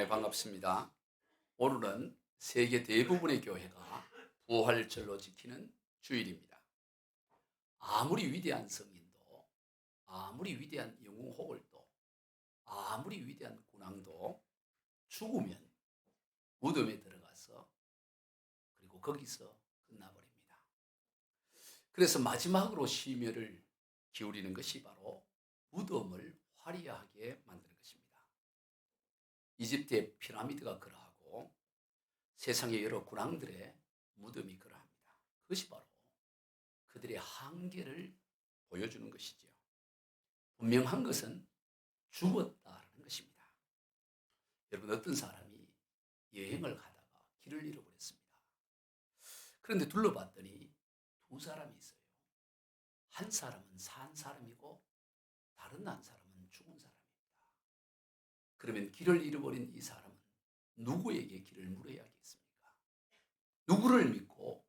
네, 반갑습니다. 오늘은 세계 대부분의 교회가 부활절로 지키는 주일입니다. 아무리 위대한 성인도, 아무리 위대한 영웅 호걸도, 아무리 위대한 군왕도 죽으면 무덤에 들어가서 그리고 거기서 끝나버립니다. 그래서 마지막으로 심혈을 기울이는 것이 바로 무덤을 화려하게 만드는 것입니다. 이집트의 피라미드가 그러하고 세상의 여러 군왕들의 무덤이 그러합니다. 그것이 바로 그들의 한계를 보여주는 것이지요. 분명한 것은 죽었다라는 것입니다. 여러분, 어떤 사람이 여행을 가다가 길을 잃어버렸습니다. 그런데 둘러봤더니 두 사람이 있어요. 한 사람은 산 사람이고 다른 한 사람은 죽은 사람입니다. 그러면 길을 잃어버린 이 사람은 누구에게 길을 물어야 하겠습니까? 누구를 믿고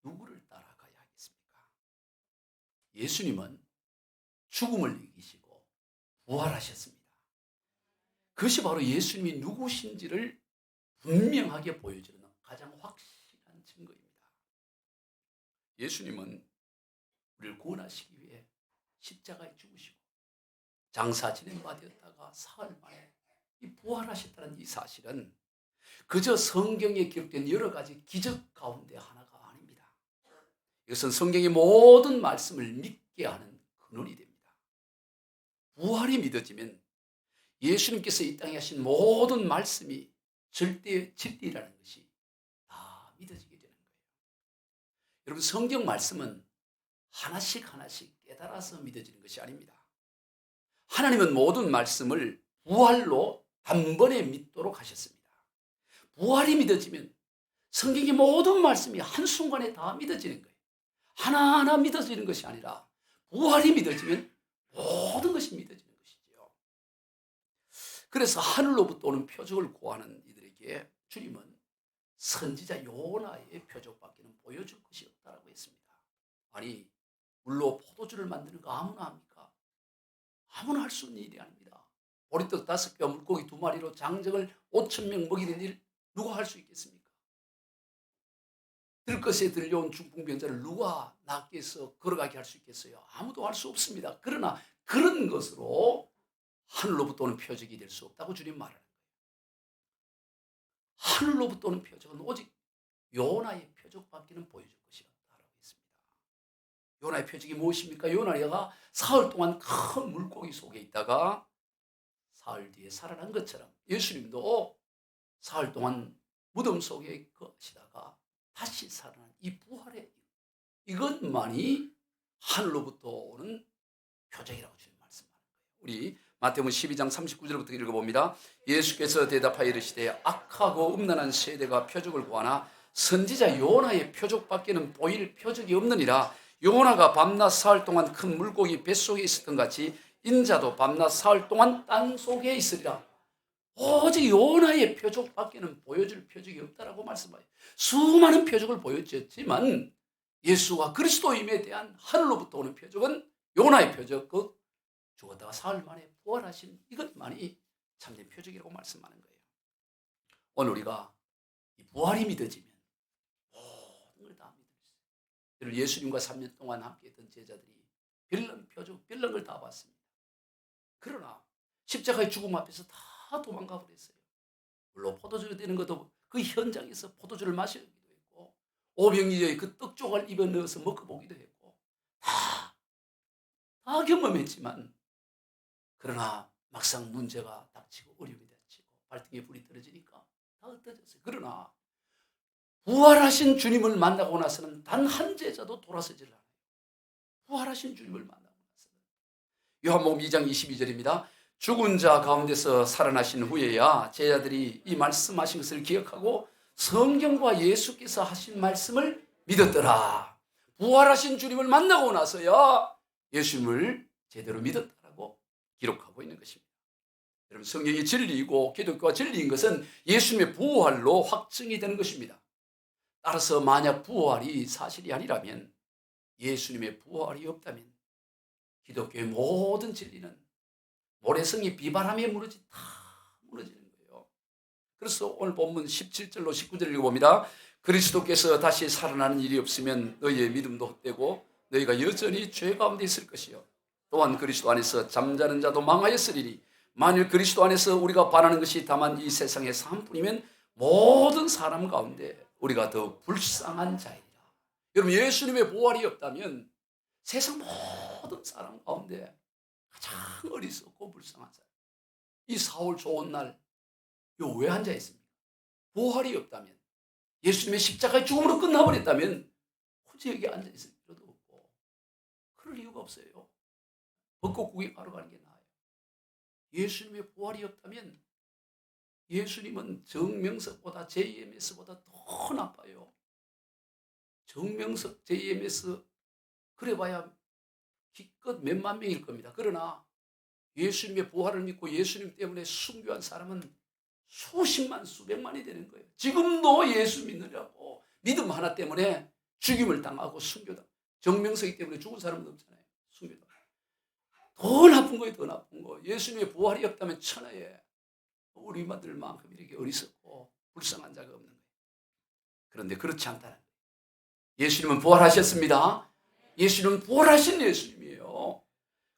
누구를 따라가야 하겠습니까? 예수님은 죽음을 이기시고 부활하셨습니다. 그것이 바로 예수님이 누구신지를 분명하게 보여주는 가장 확실한 증거입니다. 예수님은 우리를 구원하시기 위해 십자가에 죽으시고 장사 진행 받았다가 사흘 만에 부활하셨다는 이 사실은 그저 성경에 기록된 여러 가지 기적 가운데 하나가 아닙니다. 이것은 성경의 모든 말씀을 믿게 하는 근원이 됩니다. 부활이 믿어지면 예수님께서 이 땅에 하신 모든 말씀이 절대 진리라는 것이 다 믿어지게 되는 거예요. 여러분, 성경 말씀은 하나씩 하나씩 깨달아서 믿어지는 것이 아닙니다. 하나님은 모든 말씀을 부활로 단번에 믿도록 하셨습니다. 부활이 믿어지면 성경의 모든 말씀이 한순간에 다 믿어지는 거예요. 하나하나 믿어지는 것이 아니라 부활이 믿어지면 모든 것이 믿어지는 것이죠. 그래서 하늘로부터 오는 표적을 구하는 이들에게 주님은 선지자 요나의 표적밖에는 보여줄 것이 없다고 했습니다. 아니, 물로 포도주를 만드는 거 아무나 합니까? 아무나 할 수 있는 일이 아닙니다. 보리떡 5개, 물고기 2마리로 장정을 5,000명 먹이는 일 누가 할 수 있겠습니까? 들것에 들려온 중풍병자를 누가 낫게 해서 걸어가게 할 수 있겠어요? 아무도 할 수 없습니다. 그러나 그런 것으로 하늘로부터 오는 표적이 될 수 없다고 주님 말하는 거예요. 하늘로부터 오는 표적은 오직 요나의 표적밖에는 보여줄 것이 없다고 했습니다. 요나의 표적이 무엇입니까? 요나가 사흘 동안 큰 물고기 속에 있다가 사흘 뒤에 살아난 것처럼 예수님도 사흘 동안 무덤 속에 거하시다가 다시 살아난 이 부활의 이것만이 하늘로부터 오는 표적이라고 주님 말씀하는 거예요. 우리 마태복음 12장 39절부터 읽어봅니다. 예수께서 대답하여 이르시되 악하고 음란한 세대가 표적을 구하나 선지자 요나의 표적밖에는 보일 표적이 없느니라. 요나가 밤낮 사흘 동안 큰 물고기 뱃속에 있었던 같이 인자도 밤낮 사흘 동안 땅속에 있으리라. 오직 요나의 표적밖에는 보여줄 표적이 없다라고 말씀하여요. 수많은 표적을 보여줬지만 예수와 그리스도임에 대한 하늘로부터 오는 표적은 요나의 표적, 그 죽었다가 사흘 만에 부활하신 이것만이 참된 표적이라고 말씀하는 거예요. 오늘 우리가 이 부활이 믿어지면 모든 걸 다 믿을 수 있어요. 예수님과 3년 동안 함께했던 제자들이 별난 표적, 별난 걸 다 봤습니다. 그러나 십자가의 죽음 앞에서 다 도망가 버렸어요. 물론 포도주가 되는 것도 그 현장에서 포도주를 마시기도 했고 오병이어의 그 떡조각 입에 넣어서 먹어 보기도 했고 다 경험했지만 그러나 막상 문제가 닥치고 어려움이 닥치고 발등에 불이 떨어지니까 다 흩어졌어요. 그러나 부활하신 주님을 만나고 나서는 단 한 제자도 돌아서질 않아요. 부활하신 주님을 만나고 나서는. 요한복음 2장 22절입니다. 죽은 자 가운데서 살아나신 후에야 제자들이 이 말씀하신 것을 기억하고 성경과 예수께서 하신 말씀을 믿었더라. 부활하신 주님을 만나고 나서야 예수님을 제대로 믿었다라고 기록하고 있는 것입니다. 여러분, 성경이 진리이고 기독교가 진리인 것은 예수님의 부활로 확증이 되는 것입니다. 따라서 만약 부활이 사실이 아니라면, 예수님의 부활이 없다면 기독교의 모든 진리는 모래성이 비바람에 무너지 다 무너지는 거예요. 그래서 오늘 본문 17절로 19절 읽어봅니다. 그리스도께서 다시 살아나는 일이 없으면 너희의 믿음도 헛되고 너희가 여전히 죄 가운데 있을 것이요 또한 그리스도 안에서 잠자는 자도 망하였으리니 만일 그리스도 안에서 우리가 바라는 것이 다만 이 세상에서 한 뿐이면 모든 사람 가운데 우리가 더 불쌍한 자이리라. 여러분, 예수님의 부활이 없다면 세상 모든 사람 가운데 가장 어리석고 불쌍한 사람. 이 사울 좋은 날 요 왜 앉아 있습니까? 부활이 없다면, 예수님의 십자가의 죽음으로 끝나버렸다면 굳이 여기 앉아 있을 필요도 없고 그럴 이유가 없어요. 벚꽃 구경하러 가는 게 나아요. 예수님의 부활이 없다면 예수님은 정명석보다 JMS보다 더 나빠요. 정명석, JMS 그래봐야 기껏 몇만 명일 겁니다. 그러나 예수님의 부활을 믿고 예수님 때문에 순교한 사람은 수십만, 수백만이 되는 거예요. 지금도 예수 믿느라고 믿음 하나 때문에 죽임을 당하고 순교당. 정명석이 때문에 죽은 사람은 없잖아요. 순교당. 더 나쁜 거예요, 더 나쁜 거. 예수님의 부활이 없다면 천하에 우리만들만큼 이렇게 어리석고 불쌍한 자가 없는 거예요. 그런데 그렇지 않다는 거예요. 예수님은 부활하셨습니다. 예수님은 부활하신 예수님이에요.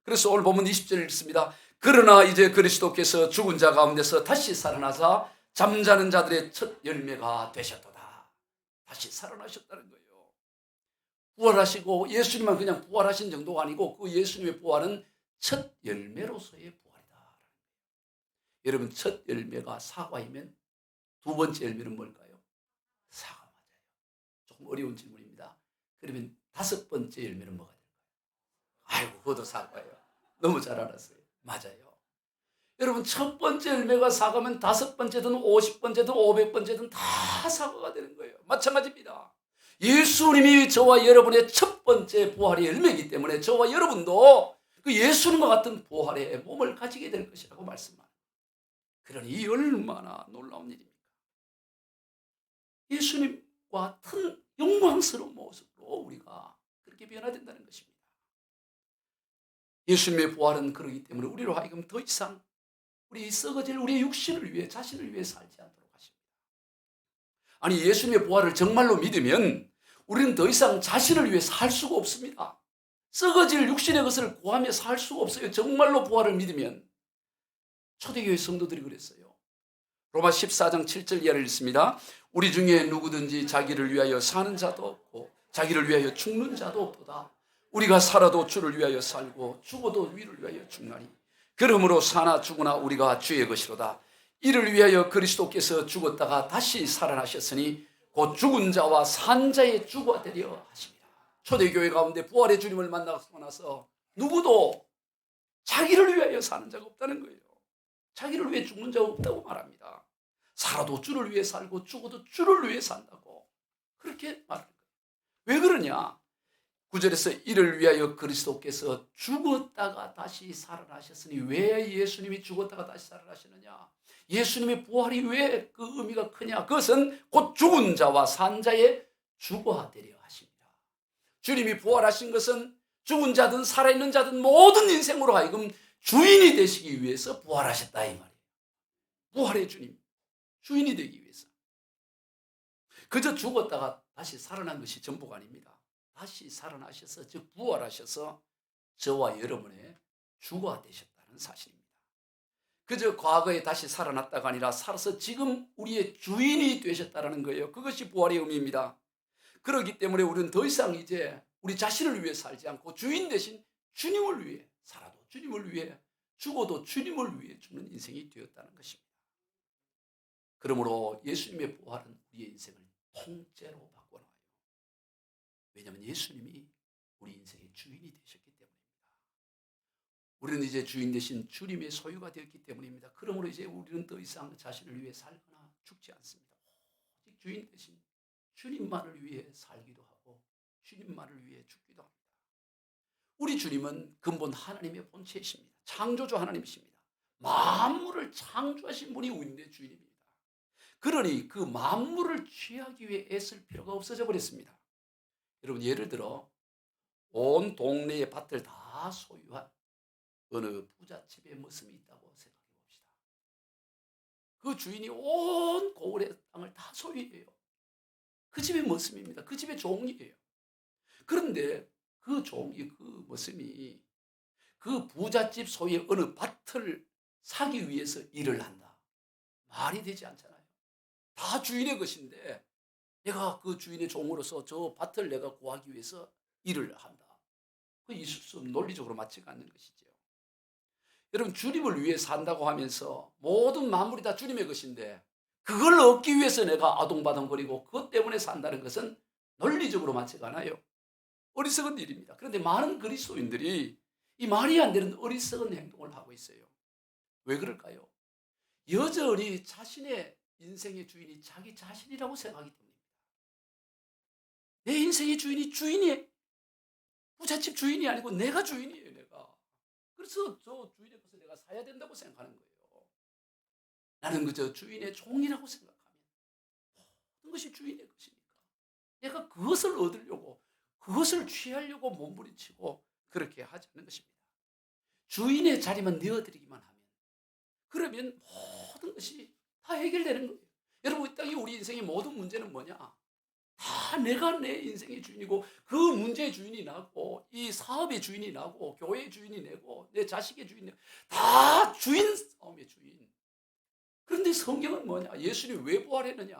그래서 오늘 보면 20절 읽습니다. 그러나 이제 그리스도께서 죽은 자 가운데서 다시 살아나사 잠자는 자들의 첫 열매가 되셨도다. 다시 살아나셨다는 거예요. 부활하시고 예수님은 그냥 부활하신 정도가 아니고 그 예수님의 부활은 첫 열매로서의 부활이다. 여러분, 첫 열매가 사과이면 두 번째 열매는 뭘까요? 사과 맞아요. 조금 어려운 질문입니다. 그러면 다섯 번째 열매는 뭐가 될까요? 아이고, 그것도 사과예요. 너무 잘 알았어요. 맞아요. 여러분, 첫 번째 열매가 사과면 다섯 번째든 50번째든 500번째든 다 사과가 되는 거예요. 마찬가지입니다. 예수님이 저와 여러분의 첫 번째 부활의 열매이기 때문에 저와 여러분도 그 예수님과 같은 부활의 몸을 가지게 될 것이라고 말씀합니다. 그러니 얼마나 놀라운 일입니까? 예수님과 같은 영광스러운 모습으로 우리가 그렇게 변화된다는 것입니다. 예수님의 부활은 그러기 때문에 우리로 하여금 더 이상 우리 썩어질 우리의 육신을 위해 자신을 위해 살지 않도록 하십니다. 아니, 예수님의 부활을 정말로 믿으면 우리는 더 이상 자신을 위해 살 수가 없습니다. 썩어질 육신의 것을 구하며 살 수가 없어요. 정말로 부활을 믿으면. 초대교회 성도들이 그랬어요. 로마 14장 7절 이하를 읽습니다. 우리 중에 누구든지 자기를 위하여 사는 자도 없고 자기를 위하여 죽는 자도 없도다. 우리가 살아도 주를 위하여 살고 죽어도 위를 위하여 죽나니 그러므로 사나 죽으나 우리가 주의 것이로다. 이를 위하여 그리스도께서 죽었다가 다시 살아나셨으니 곧 죽은 자와 산 자의 주가 되려 하십니다. 초대교회 가운데 부활의 주님을 만나고 나서 누구도 자기를 위하여 사는 자가 없다는 거예요. 자기를 위해 죽는 자가 없다고 말합니다. 살아도 주를 위해 살고 죽어도 주를 위해 산다고 그렇게 말합니다. 왜 그러냐? 9절에서 이를 위하여 그리스도께서 죽었다가 다시 살아나셨으니 왜 예수님이 죽었다가 다시 살아나시느냐? 예수님의 부활이 왜 그 의미가 크냐? 그것은 곧 죽은 자와 산 자의 주가 되려 하십니다. 주님이 부활하신 것은 죽은 자든 살아있는 자든 모든 인생으로 하여금 주인이 되시기 위해서 부활하셨다 이 말이에요. 부활의 주님, 주인이 되기 위해서. 그저 죽었다가 다시 살아난 것이 전부가 아닙니다. 다시 살아나셔서 즉 부활하셔서 저와 여러분의 주가 되셨다는 사실입니다. 그저 과거에 다시 살아났다가 아니라 살아서 지금 우리의 주인이 되셨다는 거예요. 그것이 부활의 의미입니다. 그렇기 때문에 우리는 더 이상 이제 우리 자신을 위해 살지 않고 주인 대신 주님을 위해 살아도 주님을 위해 죽어도 주님을 위해 죽는 인생이 되었다는 것입니다. 그러므로 예수님의 부활은 우리의 인생을 통째로 바꿔놔요. 왜냐하면 예수님이 우리 인생의 주인이 되셨기 때문입니다. 우리는 이제 주인 대신 주님의 소유가 되었기 때문입니다. 그러므로 이제 우리는 더 이상 자신을 위해 살거나 죽지 않습니다. 오직 주인 대신 주님만을 위해 살기도 하고 주님만을 위해 죽기도 합니다. 우리 주님은 근본 하나님의 본체이십니다. 창조주 하나님이십니다. 만물을 창조하신 분이 우리의 주인입니다. 그러니 그 만물을 취하기 위해 애쓸 필요가 없어져 버렸습니다. 여러분, 예를 들어 온 동네의 밭을 다 소유한 어느 부잣집의 모습이 있다고 생각해 봅시다. 그 주인이 온 고을의 땅을 다 소유해요. 그 집의 머슴입니다. 그 집의 종이에요. 그런데 그 종이, 그 머슴이 그 부잣집 소유의 어느 밭을 사기 위해서 일을 한다. 말이 되지 않잖아요. 다 주인의 것인데 내가 그 주인의 종으로서 저 밭을 내가 구하기 위해서 일을 한다. 그 있을 수 없는, 논리적으로 맞지가 않는 것이죠. 여러분, 주님을 위해 산다고 하면서 모든 만물이 다 주님의 것인데 그걸 얻기 위해서 내가 아동바동거리고 그것 때문에 산다는 것은 논리적으로 맞지가 않아요. 어리석은 일입니다. 그런데 많은 그리스도인들이 이 말이 안 되는 어리석은 행동을 하고 있어요. 왜 그럴까요? 여전히 자신의 인생의 주인이 자기 자신이라고 생각하기 때문입니다. 내 인생의 주인이 주인이 부잣집 주인이 아니고 내가 주인이에요, 내가. 그래서 저 주인의 것을 내가 사야 된다고 생각하는 거예요. 나는 그저 주인의 종이라고 생각하면 모든 것이 주인의 것이니까 내가 그것을 얻으려고, 그것을 취하려고 몸부림치고 그렇게 하지 않는 것입니다. 주인의 자리만 내어드리기만 하면, 그러면 모든 것이 다 해결되는 거예요. 여러분, 이 땅에 우리 인생의 모든 문제는 뭐냐? 다 내가 내 인생의 주인이고 그 문제의 주인이 나고 이 사업의 주인이 나고 교회의 주인이 내고 내 자식의 주인이 내고 다 주인 싸움의 주인. 그런데 성경은 뭐냐? 예수님이 왜 부활했느냐?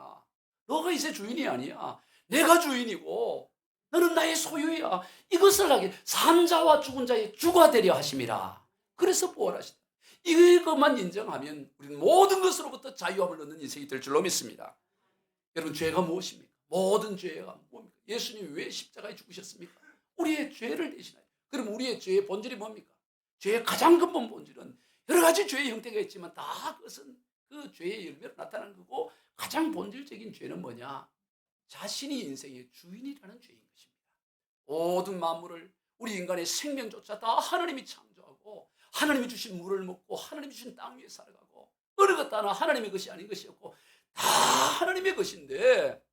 너가 이제 주인이 아니야. 내가 주인이고 너는 나의 소유야. 이것을 하게 산 자와 죽은 자의 주가 되려 하심이라. 그래서 부활하시다. 이것만 인정하면 우리는 모든 것으로부터 자유함을 얻는 인생이 될 줄로 믿습니다. 여러분, 죄가 무엇입니까? 모든 죄가 뭡니까? 예수님이 왜 십자가에 죽으셨습니까? 우리의 죄를 대신하여. 그럼 우리의 죄의 본질이 뭡니까? 죄의 가장 근본 본질은 여러 가지 죄의 형태가 있지만 다 그것은 그 죄의 열매로 나타나는 거고, 가장 본질적인 죄는 뭐냐? 자신이 인생의 주인이라는 죄인 것입니다. 모든 만물을, 우리 인간의 생명조차 다 하나님이 창조하고 하나님이 주신 물을 먹고 하나님이 주신 땅 위에 살아가고 어느 것 하나 하나님의 것이 아닌 것이었고 다 하나님의 것인데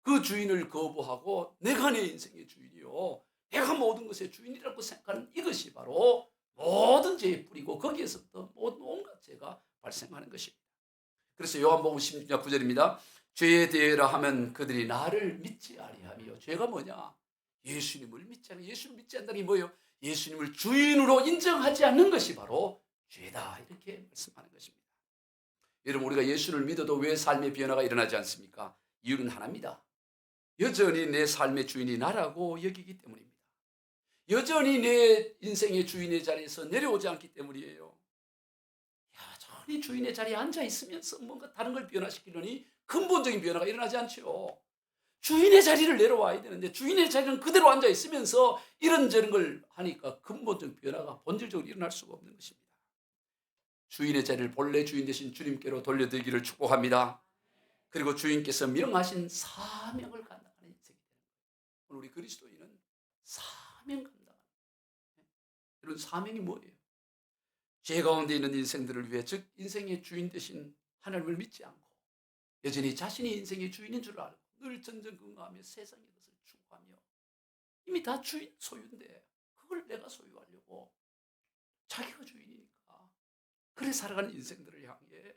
그 주인을 거부하고 내가 내 인생의 주인이요, 내가 모든 것의 주인이라고 생각하는 이것이 바로 모든 죄의 뿌리고 거기에서부터 모든 온갖 죄가 발생하는 것입니다. 그래서 요한복음 16장 9절입니다. 죄에 대하여 하면 그들이 나를 믿지 아니하며. 죄가 뭐냐? 예수님을 믿지 않는, 예수를 믿지 않다는 게 뭐예요? 예수님을 주인으로 인정하지 않는 것이 바로 죄다, 이렇게 말씀하는 것입니다. 여러분, 우리가 예수를 믿어도 왜 삶의 변화가 일어나지 않습니까? 이유는 하나입니다. 여전히 내 삶의 주인이 나라고 여기기 때문입니다. 여전히 내 인생의 주인의 자리에서 내려오지 않기 때문이에요. 여전히 주인의 자리에 앉아 있으면서 뭔가 다른 걸 변화시키려니 근본적인 변화가 일어나지 않죠. 주인의 자리를 내려와야 되는데 주인의 자리는 그대로 앉아 있으면서 이런저런 걸 하니까 근본적인 변화가 본질적으로 일어날 수가 없는 것입니다. 주인의 자리를 본래 주인 되신 주님께로 돌려드리기를 축복합니다. 그리고 주인께서 명하신 사명을 감당하는 인생이 되는 거예요. 오늘 우리 그리스도인은 사명 감당하는, 이런 사명이 뭐예요? 죄 가운데 있는 인생들을 위해, 즉 인생의 주인 되신 하나님을 믿지 않고 여전히 자신이 인생의 주인인 줄 알고 늘 전전긍긍하며 세상의 것을 추구하며 이미 다 주인 소유인데 그걸 내가 소유하려고 자기가 주인이니까 그래 살아가는 인생들을 향해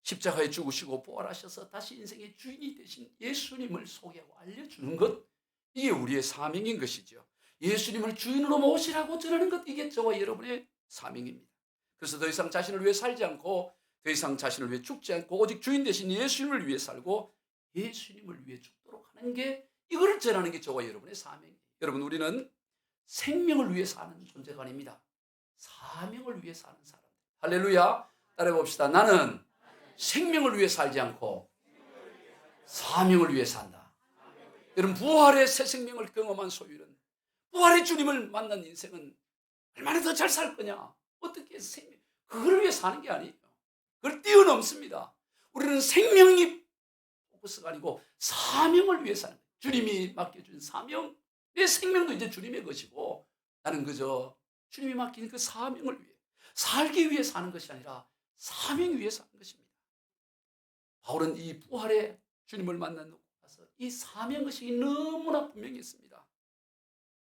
십자가에 죽으시고 부활하셔서 다시 인생의 주인이 되신 예수님을 소개하고 알려주는 것, 이게 우리의 사명인 것이죠. 예수님을 주인으로 모시라고 전하는 것, 이게 저와 여러분의 사명입니다. 그래서 더 이상 자신을 위해 살지 않고 더 이상 자신을 위해 죽지 않고 오직 주인 되신 예수님을 위해 살고 예수님을 위해 죽도록 하는 게, 이거를 전하는 게 저와 여러분의 사명이에요. 여러분, 우리는 생명을 위해 사는 존재가 아닙니다. 사명을 위해 사는 사람. 할렐루야. 따라해 봅시다. 나는 생명을 위해 살지 않고 사명을 위해 산다. 여러분, 부활의 새 생명을 경험한 소유는, 부활의 주님을 만난 인생은 얼마나 더 잘 살 거냐? 어떻게 생명, 그걸 위해 사는 게 아니에요. 그걸 뛰어넘습니다. 우리는 생명이 포커스가 아니고 사명을 위해 사는 거예요. 주님이 맡겨준 사명, 내 생명도 이제 주님의 것이고 나는 그저 주님이 맡긴 그 사명을 위해 살기 위해 사는 것이 아니라 사명 위해 사는 것입니다. 바울은 이 부활의 주님을 만난 나서 이 사명의식이 너무나 분명했습니다.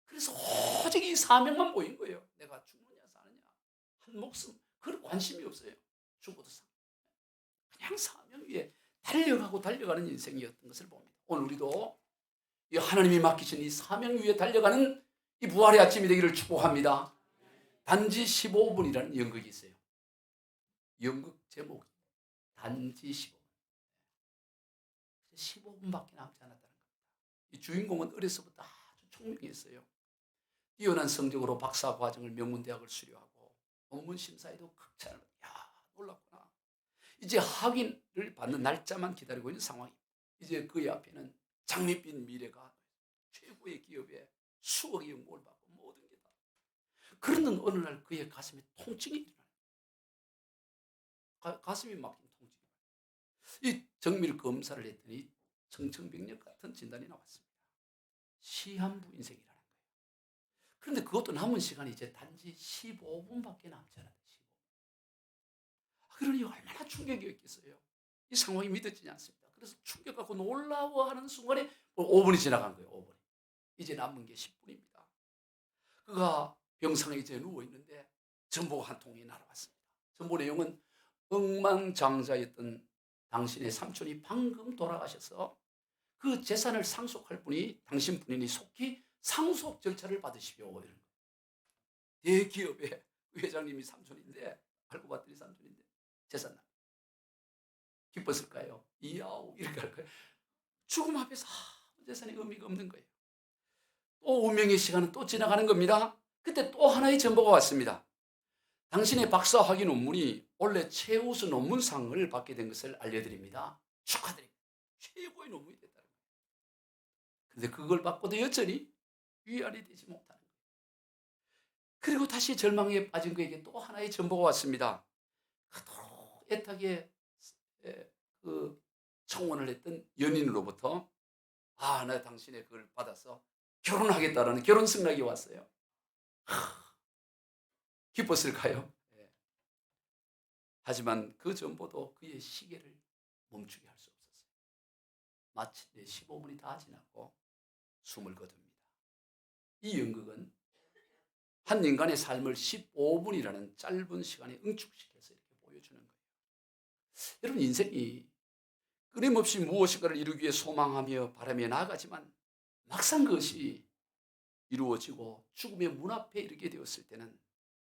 그래서 오직 이 사명만 보인 거예요. 내가 죽느냐 사느냐, 한 목숨, 그런 관심이 없어요. 죽어도 그냥 사명 위에 달려가고 달려가는 인생이었던 것을 봅니다. 오늘 우리도 이 하나님이 맡기신 이 사명 위에 달려가는 이 부활의 아침이 되기를 축복합니다. 단지 15분이라는 연극이 있어요. 연극 제목이 단지 15분. 15분밖에 남지 않았다는 겁니다. 이 주인공은 어려서부터 아주 총명했어요. 뛰어난 성적으로 박사 과정을 명문대학을 수료하고 논문 심사에도 극찬을 받고, 야, 놀랍구나. 이제 학위를 받는 날짜만 기다리고 있는 상황입니다. 이제 그의 앞에는 장밋빛 미래가 최고의 기업에 수억의 연봉을 받고 모든 게 다. 그러는 어느 날 그의 가슴에 통증이 일어나요. 가슴이 막힌 통증이. 이 정밀 검사를 했더니 청천벽력 같은 진단이 나왔습니다. 시한부 인생이라는 거예요. 그런데 그것도 남은 시간이 이제 단지 15분밖에 남지 않았다. 15분. 그러니 얼마나 충격이었겠어요. 이 상황이 믿어지지 않습니다. 그래서 충격하고 놀라워하는 순간에 5분이 지나간 거예요. 5분이. 이제 남은 게 10분입니다. 그가 병상에 이제 누워있는데 전보가 한 통이 날아왔습니다. 전보 내용은 억만장자였던 당신의 삼촌이 방금 돌아가셔서 그 재산을 상속할 분이 당신 분이니 속히 상속 절차를 받으시오. 이런 거예요. 대기업의 회장님이 삼촌인데 알고 봤더니 삼촌인데 재산 나. 기뻤을까요? 이야오 이렇게 할까요? 죽음 앞에서 아무 재산의 의미가 없는 거예요. 또 운명의 시간은 또 지나가는 겁니다. 그때 또 하나의 전보가 왔습니다. 당신의 박사 학위 논문이 원래 최우수 논문상을 받게 된 것을 알려드립니다. 축하드립니다. 최고의 논문이 됐다는 거예요. 그런데 그걸 받고도 여전히 위안이 되지 못하는 거예요. 그리고 다시 절망에 빠진 그에게 또 하나의 전보가 왔습니다. 그토록 애타게 그 청혼을 했던 연인으로부터 나 당신의 그걸 받아서 결혼하겠다라는 결혼 승낙이 왔어요. 기뻤을까요? 네. 하지만 그 전보도 그의 시계를 멈추게 할 수 없었어요. 마침내 15분이 다 지나고 숨을 거둡니다. 이 연극은 한 인간의 삶을 15분이라는 짧은 시간에 응축시켜서 이렇게 보여주는 거예요. 여러분, 인생이 끊임없이 무엇인가를 이루기 위해 소망하며 바라며 나아가지만 막상 그것이 이루어지고 죽음의 문 앞에 이르게 되었을 때는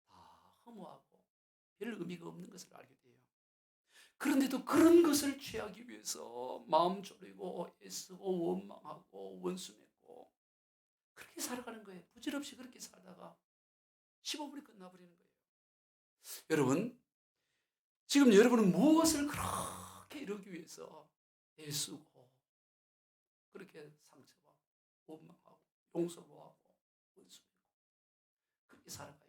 다 허무하고 별 의미가 없는 것을 알게 돼요. 그런데도 그런 것을 취하기 위해서 마음 졸이고 애쓰고 원망하고 원수맺고 그렇게 살아가는 거예요. 부질없이 그렇게 살다가 15분이 끝나버리는 거예요. 여러분, 지금 여러분은 무엇을 그렇게 이루기 위해서 애쓰고 그렇게 상처받고 원망하고 용서하고 원수하고 그렇게 살아가요.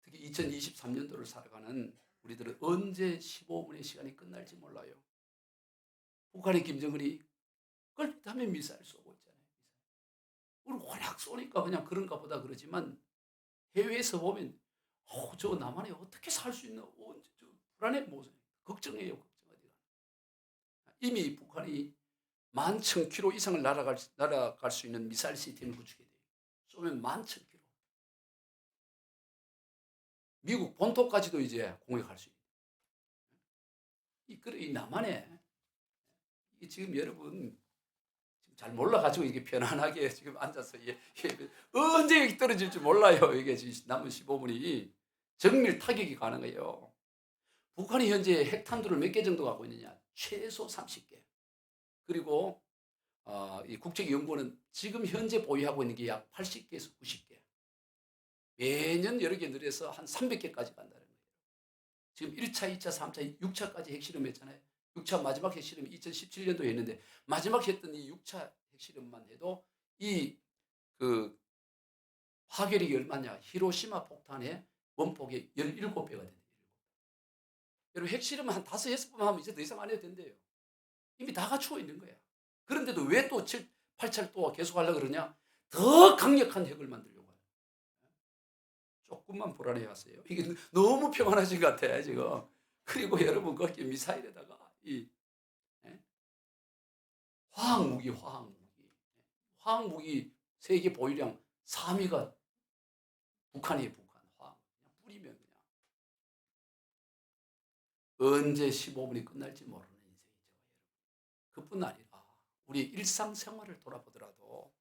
특히 2023년도를 살아가는 우리들은 언제 15분의 시간이 끝날지 몰라요. 북한의 김정은이 껄핏하면 미사일 쏘고 있잖아요. 우리 워낙 쏘니까 그냥 그런가 보다 그러지만 해외에서 보면 저 남한에 어떻게 살 수 있나 언제 저 불안해 모습 걱정해요. 걱정하지가. 이미 북한이 11,000km 이상을 날아갈 수 있는 미사일 시스템을 구축해야 돼요. 쏘면 11,000km. 미국 본토까지도 이제 공격할 수 있는. 이 남한에 지금 여러분 지금 잘 몰라가지고 이게 편안하게 지금 앉아서 언제 여기 떨어질지 몰라요. 이게 남은 15분이 정밀 타격이 가능해요. 북한이 현재 핵탄두를 몇 개 정도 갖고 있느냐? 최소 30개. 그리고 이 국책연구원은 지금 현재 보유하고 있는 게 약 80개에서 90개. 매년 여러 개 늘려서 한 300개까지 간다는 거예요. 지금 1차, 2차, 3차, 6차까지 핵실험했잖아요. 6차 마지막 핵실험이 2017년도에 했는데 마지막 했던 이 6차 핵실험만 해도 그 파괴력이 얼마냐? 히로시마 폭탄의 원폭의 17배가 된대요. 여러분, 핵실험 한 5, 6번 하면 이제 더 이상 안 해도 된대요. 이미 다 갖추고 있는 거야. 그런데도 왜 또 7, 8차를 또 계속 하려고 그러냐? 더 강력한 핵을 만들려고 해요. 조금만 불안해 하세요. 이게 너무 평안하신 것 같아요, 지금. 그리고 여러분, 거기 미사일에다가 화학무기 세계 보유량 3위가 북한이에요, 북한. 화학. 그냥 뿌리면 그냥. 언제 15분이 끝날지 모르는 인생이죠. 그뿐 아니라 우리 일상생활을 돌아보더라도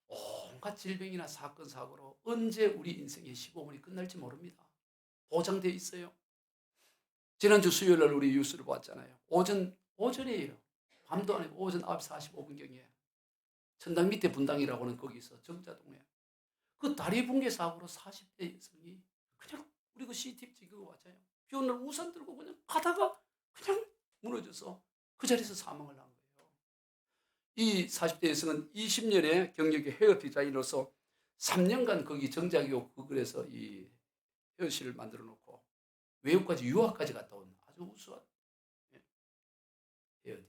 온갖 질병이나 사건, 사고로 언제 우리 인생의 15분이 끝날지 모릅니다. 보장되어 있어요. 지난주 수요일 날 우리 뉴스를 봤잖아요. 오전이에요. 밤도 아니고 오전 9시 45분경에 천당 밑에 분당이라고 하는 거기서 정자동에 그 다리 붕괴 사고로 40대 여성이 그냥 우리 그 CCTV 찍은 거 봤잖아요. 비 오는 날 우산 들고 그냥 가다가 그냥 무너져서 그 자리에서 사망을 한 거예요. 이 40대 여성은 20년의 경력의 헤어 디자이너로서 3년간 거기 정자교 그걸에서 이 헤어실을 만들어 놓고 외국까지 유학까지 갔다 온 아주 우수한 헤어 디자이너.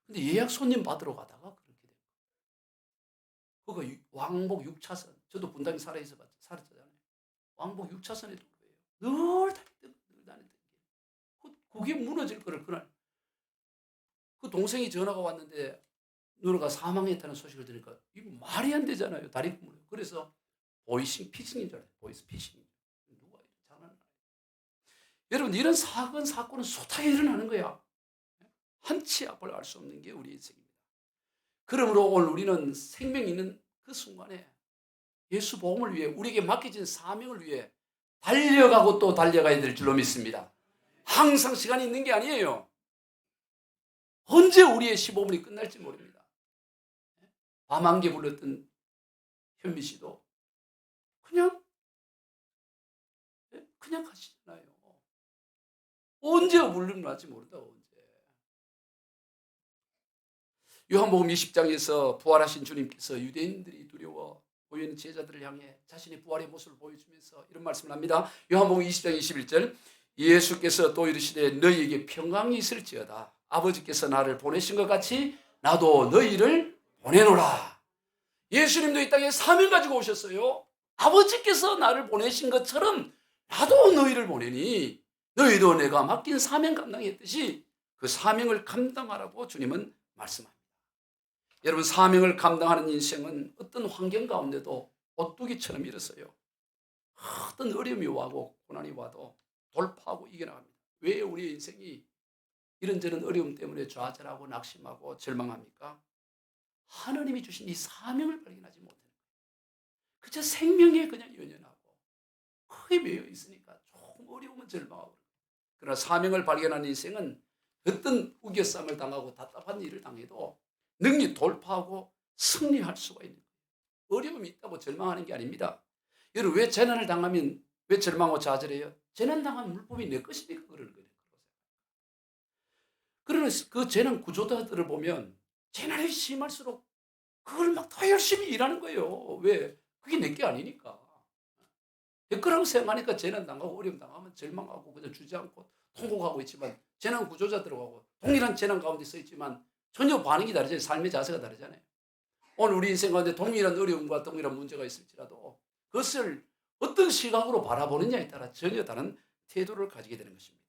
근데 예약 손님 받으러 가다가 그렇게 된 거예요. 그거 왕복 6차선. 저도 분당에 살았잖아요. 왕복 6차선의 도로예요. 늘 다녔던 길. 그게 무너질 거를 그날 그 동생이 전화가 왔는데 누나가 사망했다는 소식을 들으니까 이거 말이 안 되잖아요. 다리 부분을. 그래서 보이싱 피싱인 줄 알아요. 보이스 피싱. 누가 이런 장난을. 여러분 이런 사건은 숱하게 일어나는 거야. 한치 앞을 알 수 없는 게 우리 인생입니다. 그러므로 오늘 우리는 생명이 있는 그 순간에 예수 복음을 위해 우리에게 맡겨진 사명을 위해 달려가고 또 달려가야 될 줄로 믿습니다. 항상 시간이 있는 게 아니에요. 언제 우리의 15분이 끝날지 모릅니다. 밤안개 불렀던 현미 씨도 그냥 가시잖아요. 언제 물론 날지 모른다고. 요한복음 20장에서 부활하신 주님께서 유대인들이 두려워 보이는 제자들을 향해 자신의 부활의 모습을 보여주면서 이런 말씀을 합니다. 요한복음 20장 21절 예수께서 또 이르시되 너희에게 평강이 있을지어다. 아버지께서 나를 보내신 것 같이 나도 너희를 보내노라. 예수님도 이 땅에 사명 가지고 오셨어요. 아버지께서 나를 보내신 것처럼 나도 너희를 보내니 너희도 내가 맡긴 사명 감당했듯이 그 사명을 감당하라고 주님은 말씀합니다. 여러분 사명을 감당하는 인생은 어떤 환경 가운데도 오뚜기처럼 일었어요. 어떤 어려움이 와고 고난이 와도 돌파하고 이겨나갑니다. 왜 우리의 인생이 이런저런 어려움 때문에 좌절하고 낙심하고 절망합니까? 하나님이 주신 이 사명을 발견하지 못하는 거예요. 그저 생명에 그냥 연연하고 거기에 매여 있으니까 조금 어려우면 절망하고. 그러나 사명을 발견하는 인생은 어떤 우겨쌈을 당하고 답답한 일을 당해도 능히 돌파하고 승리할 수가 있는 거예요. 어려움이 있다고 절망하는 게 아닙니다. 여러분 왜 재난을 당하면 왜 절망하고 좌절해요? 재난 당한 물품이 내 것이니까 그러는 거예요. 그러나 그 재난 구조자들을 보면 재난이 심할수록 그걸 막 더 열심히 일하는 거예요. 왜? 그게 내 게 아니니까. 내 거라고 생각하니까 재난 당하고 어려움 당하면 절망하고 그냥 주저앉고 통곡하고 있지만 재난 구조자들하고 동일한 재난 가운데 서 있지만 전혀 반응이 다르잖아요. 삶의 자세가 다르잖아요. 오늘 우리 인생 가운데 동일한 어려움과 동일한 문제가 있을지라도 그것을 어떤 시각으로 바라보느냐에 따라 전혀 다른 태도를 가지게 되는 것입니다.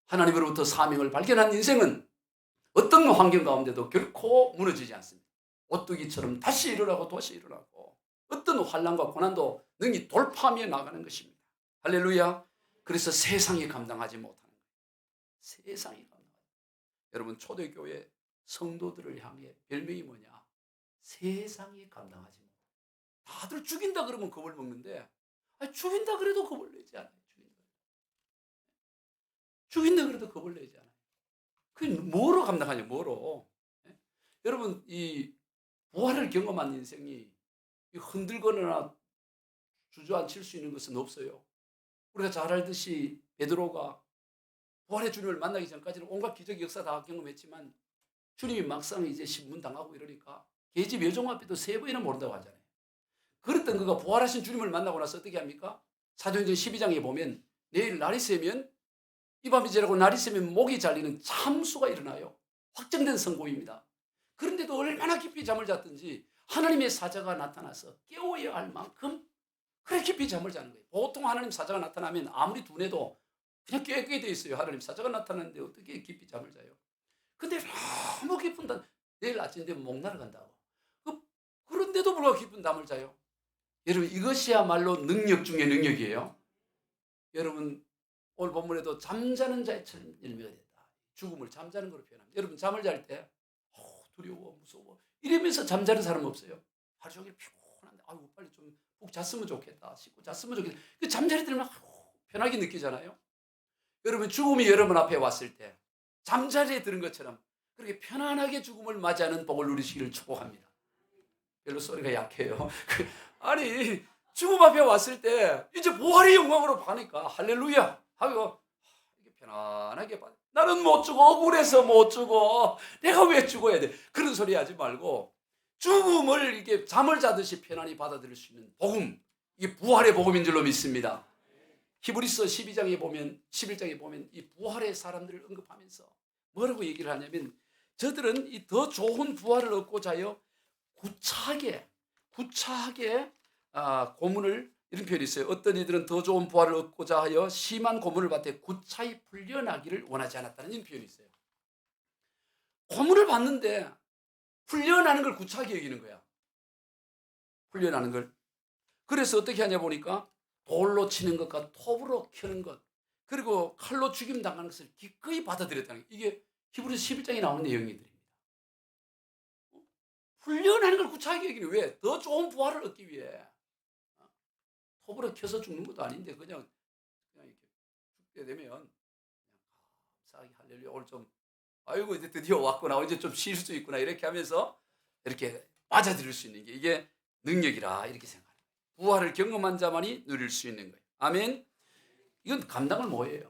하나님으로부터 사명을 발견한 인생은 어떤 환경 가운데도 결코 무너지지 않습니다. 오뚜기처럼 다시 일어나고 다시 일어나고 어떤 환난과 고난도 능히 돌파하며 나가는 것입니다. 할렐루야. 그래서 세상이 감당하지 못하는 거예요. 세상이 감당하지. 여러분 초대교회 성도들을 향해 별명이 뭐냐? 세상이 감당하지 못해. 다들 죽인다 그러면 겁을 먹는데 죽인다 그래도 겁을 내지 않아요. 죽인다 그래도 겁을 내지 않아요. 그게 뭐로 감당하냐? 뭐로? 예? 여러분 이 부활을 경험한 인생이 흔들거나 주저앉힐 수 있는 것은 없어요. 우리가 잘 알듯이 베드로가 부활의 주님을 만나기 전까지는 온갖 기적 역사 다 경험했지만 주님이 막상 이제 신문당하고 이러니까 계집 여종 앞에도 3번이나 모른다고 하잖아요. 그랬던 그가 부활하신 주님을 만나고 나서 어떻게 합니까? 사도행전 12장에 보면 내일 날이 새면 이 밤이 지나고 날이 새면 목이 잘리는 참수가 일어나요. 확정된 선고입니다. 그런데도 얼마나 깊이 잠을 잤든지 하나님의 사자가 나타나서 깨워야 할 만큼 그렇게 깊이 잠을 자는 거예요. 보통 하나님 사자가 나타나면 아무리 둔해도 그냥 깨게 돼 있어요. 하나님 사자가 나타나는데 어떻게 깊이 잠을 자요? 근데 너무 깊은 잠, 내일 아침 되면 목 날아간다고. 그런데도 불구하고 깊은 잠을 자요. 여러분 이것이야말로 능력 중의 능력이에요. 여러분 오늘 본문에도 잠자는 자처럼 열매가 됐다. 죽음을 잠자는 걸로 표현합니다. 여러분 잠을 잘 때 두려워 무서워 이러면서 잠자는 사람 없어요? 하루 종일 피곤한데 아이고 빨리 좀 푹 잤으면 좋겠다. 씻고 잤으면 좋겠다. 그 잠자리 들면 편하게 느끼잖아요. 여러분 죽음이 여러분 앞에 왔을 때 잠자리에 드는 것처럼 그렇게 편안하게 죽음을 맞이하는 복을 누리시기를 축복합니다. 별로 소리가 약해요. 아니 죽음 앞에 왔을 때 이제 부활의 영광으로 가니까 할렐루야 하고 이게 편안하게 받아. 나는 못 죽어. 억울해서 못 죽어. 내가 왜 죽어야 돼? 그런 소리 하지 말고 죽음을 이렇게 잠을 자듯이 편안히 받아들일 수 있는 복음, 이게 부활의 복음인 줄로 믿습니다. 히브리서 12장에 보면 11장에 보면 이 부활의 사람들을 언급하면서 뭐라고 얘기를 하냐면 저들은 이 더 좋은 부활을 얻고자 하여 구차하게 고문을 이런 표현이 있어요. 어떤 이들은 더 좋은 부활을 얻고자 하여 심한 고문을 받되 구차히 풀려나기를 원하지 않았다는 이런 표현이 있어요. 고문을 받는데 풀려나는 걸 구차하게 여기는 거야. 풀려나는 걸. 그래서 어떻게 하냐 보니까 돌로 치는 것과 톱으로 켜는 것 그리고 칼로 죽임 당하는 것을 기꺼이 받아들였다는 거예요. 이게 히브리서 11장에 나오는 내용들입니다. 풀려나는 걸 구차하게 여기는 왜? 더 좋은 부활을 얻기 위해. 톱으로 켜서 죽는 것도 아닌데 그냥 이렇게 죽게 되면 그냥 감사하게 할렐루야 오늘 좀 아이고 이제 드디어 왔구나 이제 좀 쉴 수 있구나 이렇게 하면서 이렇게 빠져들일 수 있는 게 이게 능력이라 이렇게 생각합니다. 부활을 경험한 자만이 누릴 수 있는 거예요. 아멘. 이건 감당을 못해요.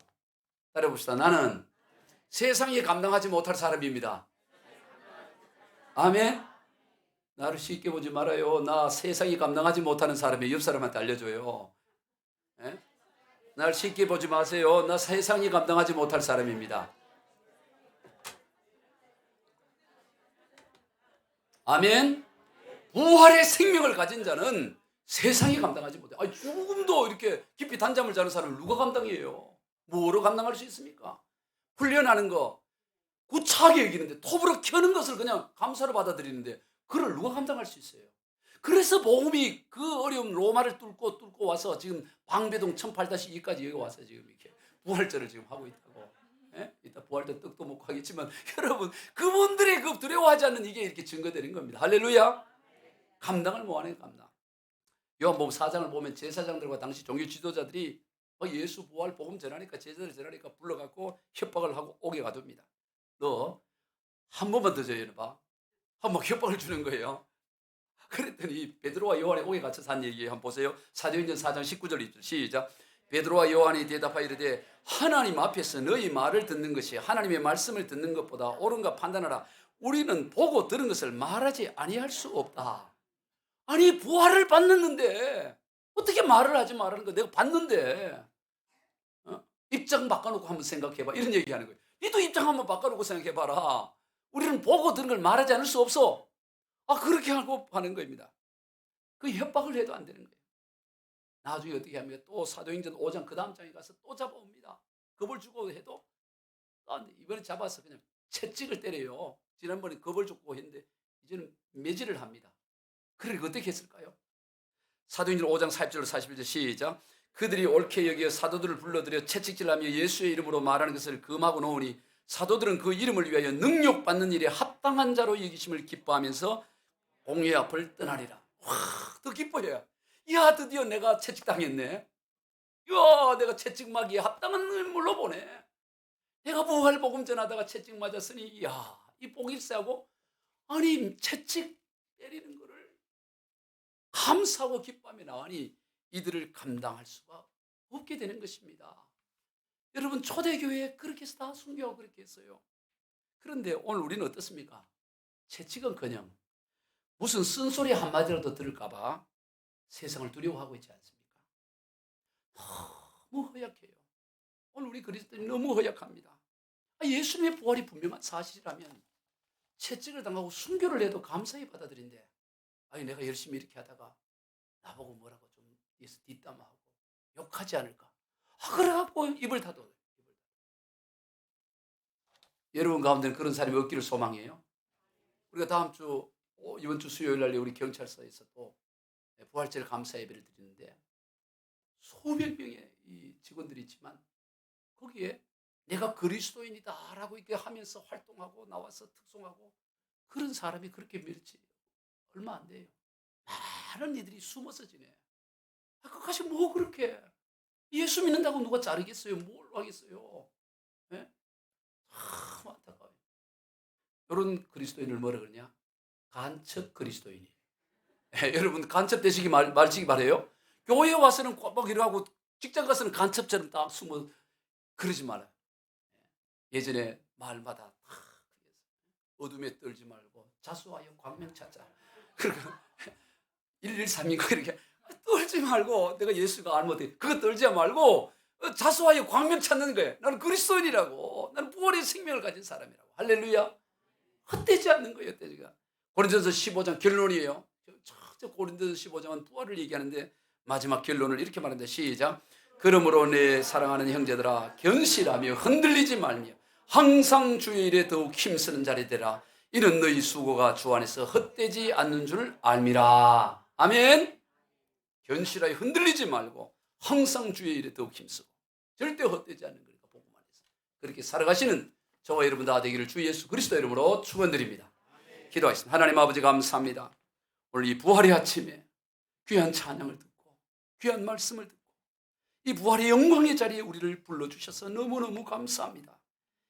따라해봅시다. 나는 세상에 감당하지 못할 사람입니다. 아멘. 나를 쉽게 보지 말아요. 나 세상이 감당하지 못하는 사람이에요. 옆 사람한테 알려줘요. 예? 나를 쉽게 보지 마세요. 나 세상이 감당하지 못할 사람입니다. 아멘. 부활의 생명을 가진 자는 세상이 감당하지 못해. 아니, 죽음도 이렇게 깊이 단잠을 자는 사람을 누가 감당해요? 뭐로 감당할 수 있습니까? 훈련하는 거 구차하게 여기는데 톱으로 켜는 것을 그냥 감사로 받아들이는데 그걸 누가 감당할 수 있어요? 그래서 복음이 그 어려운 로마를 뚫고 와서 지금 방배동 1008-2까지 여기 와서 지금 이렇게 부활절을 지금 하고 있다고. 예? 이따 부활 때 떡도 먹고 하겠지만 여러분 그분들의 그 두려워하지 않는 이게 이렇게 증거되는 겁니다. 할렐루야. 감당을 못하는 감당. 요한복음 4장을 보면 제사장들과 당시 종교 지도자들이 예수 부활 복음 전하니까 제자들 전하니까 불러갖고 협박을 하고 오게 가둡니다. 너 한 번만 더 전해봐. 한번 협박을 주는 거예요. 그랬더니 베드로와 요한이 옥에 갇혀서 한 얘기 한번 보세요. 사도행전 4장 19절 20절 시작. 베드로와 요한이 대답하여 이르되 하나님 앞에서 너희 말을 듣는 것이 하나님의 말씀을 듣는 것보다 옳은가 판단하라. 우리는 보고 들은 것을 말하지 아니할 수 없다. 아니 부활을 받는데 어떻게 말을 하지 말하는 거야. 내가 봤는데 입장 바꿔놓고 한번 생각해봐. 이런 얘기하는 거예요. 너도 입장 한번 바꿔놓고 생각해봐라. 우리는 보고 들은 걸 말하지 않을 수 없어. 그렇게 하고 하는 겁니다. 그 협박을 해도 안 되는 거예요. 나중에 어떻게 하면 또 사도행전 5장 그 다음 장에 가서 또 잡아옵니다. 겁을 주고 해도 이번에 잡아서 그냥 채찍을 때려요. 지난번에 겁을 주고 했는데 이제는 매질을 합니다. 그러니까 어떻게 했을까요? 사도행전 5장 40절 41절 시작. 그들이 옳게 여기어 사도들을 불러들여 채찍질하며 예수의 이름으로 말하는 것을 금하고 놓으니 사도들은 그 이름을 위하여 능력받는 일에 합당한 자로 여기심을 기뻐하면서 공회 앞을 떠나리라. 더 기뻐해요. 야 드디어 내가 채찍당했네. 야 내가 채찍맞기에 합당한 인물로 보네. 내가 부활 복음 전하다가 채찍 맞았으니 이 복일세하고 아니 채찍 때리는 거를 감사하고 기뻐하며 나오니 이들을 감당할 수가 없게 되는 것입니다. 여러분 초대교회에 그렇게 해서 다 순교하고 그렇게 했어요. 그런데 오늘 우리는 어떻습니까? 채찍은커녕 무슨 쓴소리 한마디라도 들을까 봐 세상을 두려워하고 있지 않습니까? 너무 허약해요. 오늘 우리 그리스도인이 너무 허약합니다. 예수님의 부활이 분명한 사실이라면 채찍을 당하고 순교를 해도 감사히 받아들인데 내가 열심히 이렇게 하다가 나보고 뭐라고 좀 뒷담화하고 욕하지 않을까? 그래갖고 입을 닫아요. 여러분 가운데는 그런 사람이 없기를 소망해요. 우리가 다음 주 이번 주 수요일 날 우리 경찰서에서 또 부활절 감사 예배를 드리는데 수백 명의 이 직원들이 있지만 거기에 내가 그리스도인이다라고 이렇게 하면서 활동하고 나와서 특송하고 그런 사람이 그렇게 몇지 얼마 안 돼요. 많은 이들이 숨어서 지내. 그것이 뭐 그렇게 예수 믿는다고 누가 자르겠어요? 뭘 하겠어요? 예? 참 안타까워요. 이런 그리스도인을 뭐라 그러냐? 간첩 그리스도인이. 예, 여러분 간첩 되시기 말시기 바래요. 교회 와서는 막 이러고 직장 가서는 간첩처럼 딱 숨어 그러지 말아요. 예전에 말마다 다 어둠에 떨지 말고 자수하여 광명 찾자. 그리고 113인가 이렇게 떨지 말고 내가 예수가 알못해 그거 떨지 말고 자수하여 광명 찾는 거예요. 나는 그리스도인이라고. 나는 부활의 생명을 가진 사람이라고. 할렐루야. 헛되지 않는 거예요. 헛되지가. 고린도전서 15장 결론이에요. 저 고린도전서 15장은 부활을 얘기하는데 마지막 결론을 이렇게 말합니다. 시작. 그러므로 내 사랑하는 형제들아 견실하며 흔들리지 말며 항상 주의 일에 더욱 힘쓰는 자리 되라. 이는 너희 수고가 주 안에서 헛되지 않는 줄 알미라. 아멘. 견실하여 흔들리지 말고 항상 주의 일에 더욱 힘쓰고 절대 헛되지 않는 거니까 복음 안에서 그렇게 살아가시는 저와 여러분 다 되기를 주 예수 그리스도 이름으로 축원드립니다. 기도하겠습니다. 하나님 아버지 감사합니다. 오늘 이 부활의 아침에 귀한 찬양을 듣고 귀한 말씀을 듣고 이 부활의 영광의 자리에 우리를 불러주셔서 너무너무 감사합니다.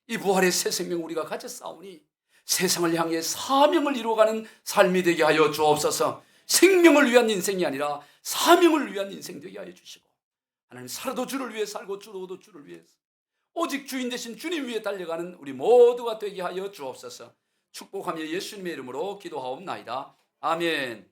이 부활의 새 생명 우리가 가졌사오니 세상을 향해 사명을 이루어가는 삶이 되게 하여 주옵소서. 생명을 위한 인생이 아니라 사명을 위한 인생 되게 하여 주시고 하나님 살아도 주를 위해 살고 죽어도 주를 위해서 오직 주인 되신 주님 위에 달려가는 우리 모두가 되게 하여 주옵소서. 축복하며 예수님의 이름으로 기도하옵나이다. 아멘.